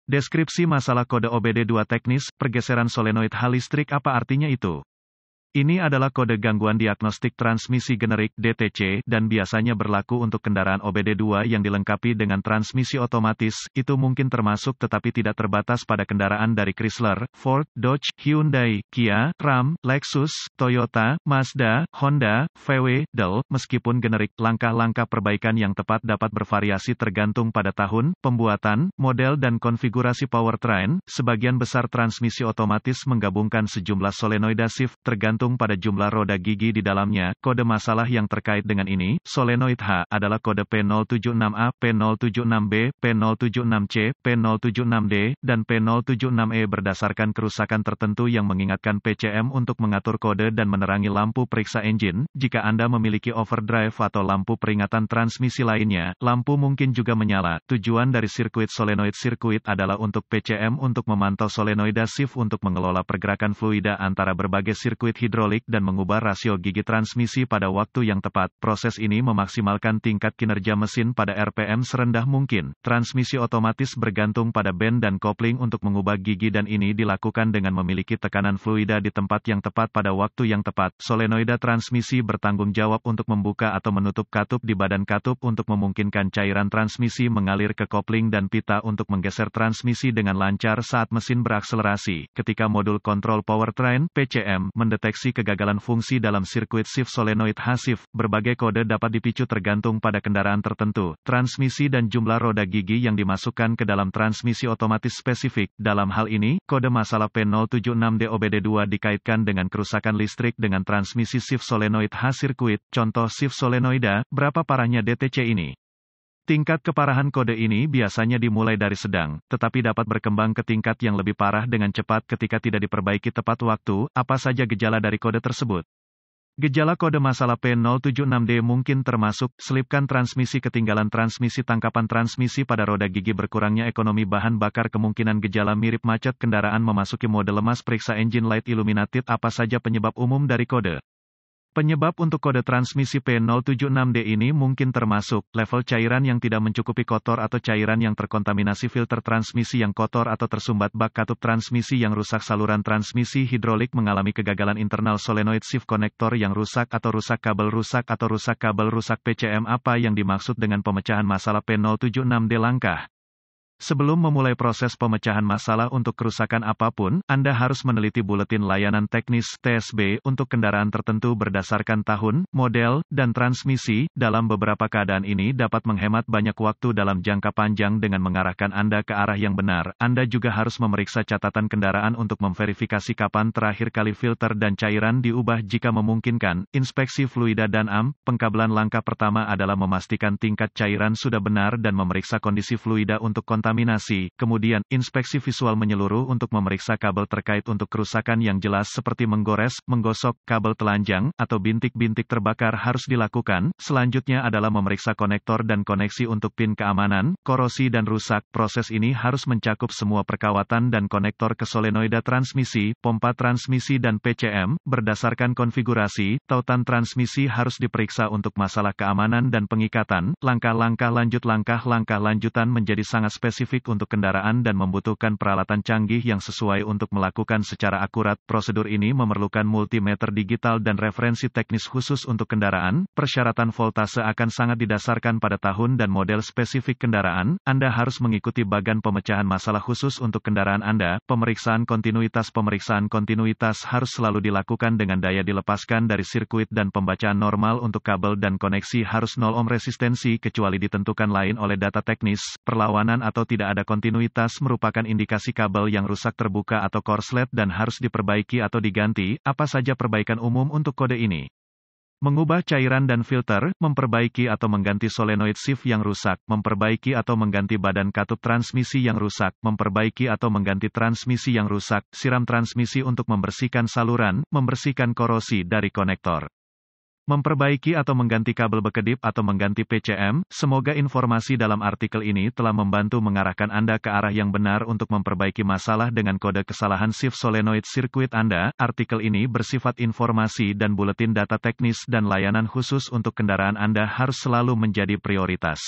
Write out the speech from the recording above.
Deskripsi masalah kode OBD2 teknis, pergeseran solenoid H listrik apa artinya itu? Ini adalah kode gangguan diagnostik transmisi generik (DTC) dan biasanya berlaku untuk kendaraan OBD2 yang dilengkapi dengan transmisi otomatis. Itu mungkin termasuk tetapi tidak terbatas pada kendaraan dari Chrysler, Ford, Dodge, Hyundai, Kia, Ram, Lexus, Toyota, Mazda, Honda, VW, Dell. Meskipun generik, langkah-langkah perbaikan yang tepat dapat bervariasi tergantung pada tahun, pembuatan, model dan konfigurasi powertrain. Sebagian besar transmisi otomatis menggabungkan sejumlah solenoida shift tergantung pada jumlah roda gigi di dalamnya. Kode masalah yang terkait dengan ini, solenoid H, adalah kode P076A, P076B, P076C, P076D, dan P076E berdasarkan kerusakan tertentu yang mengingatkan PCM untuk mengatur kode dan menerangi lampu periksa engine. Jika Anda memiliki overdrive atau lampu peringatan transmisi lainnya, lampu mungkin juga menyala. Tujuan dari sirkuit solenoid sirkuit adalah untuk PCM untuk memantau solenoida shift untuk mengelola pergerakan fluida antara berbagai sirkuit hidrolik dan mengubah rasio gigi transmisi pada waktu yang tepat. Proses ini memaksimalkan tingkat kinerja mesin pada RPM serendah mungkin. Transmisi otomatis bergantung pada band dan kopling untuk mengubah gigi dan ini dilakukan dengan memiliki tekanan fluida di tempat yang tepat pada waktu yang tepat. Solenoida transmisi bertanggung jawab untuk membuka atau menutup katup di badan katup untuk memungkinkan cairan transmisi mengalir ke kopling dan pita untuk menggeser transmisi dengan lancar saat mesin berakselerasi. Ketika modul kontrol powertrain (PCM) mendeteksi kegagalan fungsi dalam sirkuit shift solenoid H shift, berbagai kode dapat dipicu tergantung pada kendaraan tertentu, transmisi dan jumlah roda gigi yang dimasukkan ke dalam transmisi otomatis spesifik. Dalam hal ini, kode masalah P076D OBD2 dikaitkan dengan kerusakan listrik dengan transmisi shift solenoid H sirkuit. Contoh shift solenoida, berapa parahnya DTC ini? Tingkat keparahan kode ini biasanya dimulai dari sedang, tetapi dapat berkembang ke tingkat yang lebih parah dengan cepat ketika tidak diperbaiki tepat waktu. Apa saja gejala dari kode tersebut? Gejala kode masalah P076D mungkin termasuk, selipkan transmisi, ketinggalan transmisi, tangkapan transmisi pada roda gigi, berkurangnya ekonomi bahan bakar, kemungkinan gejala mirip macet, kendaraan memasuki mode lemas, periksa engine light illuminated. Apa saja penyebab umum dari kode? Penyebab untuk kode transmisi P076D ini mungkin termasuk, level cairan yang tidak mencukupi, kotor atau cairan yang terkontaminasi, filter transmisi yang kotor atau tersumbat, bak katup transmisi yang rusak, saluran transmisi hidrolik mengalami kegagalan, internal solenoid shift connector yang rusak atau rusak kabel rusak PCM. Apa yang dimaksud dengan pemecahan masalah P076D? Langkah sebelum memulai proses pemecahan masalah untuk kerusakan apapun, Anda harus meneliti buletin layanan teknis (TSB) untuk kendaraan tertentu berdasarkan tahun, model, dan transmisi. Dalam beberapa keadaan ini dapat menghemat banyak waktu dalam jangka panjang dengan mengarahkan Anda ke arah yang benar. Anda juga harus memeriksa catatan kendaraan untuk memverifikasi kapan terakhir kali filter dan cairan diubah jika memungkinkan. Inspeksi fluida dan AM. Pengkabelan. Langkah pertama adalah memastikan tingkat cairan sudah benar dan memeriksa kondisi fluida untuk kontaminasi. Kemudian, inspeksi visual menyeluruh untuk memeriksa kabel terkait untuk kerusakan yang jelas seperti menggores, menggosok, kabel telanjang, atau bintik-bintik terbakar harus dilakukan. Selanjutnya adalah memeriksa konektor dan koneksi untuk pin keamanan, korosi dan rusak. Proses ini harus mencakup semua perkawatan dan konektor ke solenoida transmisi, pompa transmisi dan PCM. Berdasarkan konfigurasi, tautan transmisi harus diperiksa untuk masalah keamanan dan pengikatan. Langkah-langkah lanjutan menjadi sangat spesifik untuk kendaraan dan membutuhkan peralatan canggih yang sesuai untuk melakukan secara akurat. Prosedur ini memerlukan multimeter digital dan referensi teknis khusus untuk kendaraan. Persyaratan voltase akan sangat didasarkan pada tahun dan model spesifik kendaraan. Anda harus mengikuti bagan pemecahan masalah khusus untuk kendaraan Anda. Pemeriksaan kontinuitas harus selalu dilakukan dengan daya dilepaskan dari sirkuit dan pembacaan normal untuk kabel dan koneksi harus 0 ohm resistensi kecuali ditentukan lain oleh data teknis. Perlawanan atau tidak ada kontinuitas merupakan indikasi kabel yang rusak, terbuka atau korslet dan harus diperbaiki atau diganti. Apa saja perbaikan umum untuk kode ini? Mengubah cairan dan filter, memperbaiki atau mengganti solenoid shift yang rusak, memperbaiki atau mengganti badan katup transmisi yang rusak, memperbaiki atau mengganti transmisi yang rusak, siram transmisi untuk membersihkan saluran, membersihkan korosi dari konektor. Memperbaiki atau mengganti kabel berkedip atau mengganti PCM. Semoga informasi dalam artikel ini telah membantu mengarahkan Anda ke arah yang benar untuk memperbaiki masalah dengan kode kesalahan shift solenoid sirkuit Anda. Artikel ini bersifat informasi dan buletin data teknis dan layanan khusus untuk kendaraan Anda harus selalu menjadi prioritas.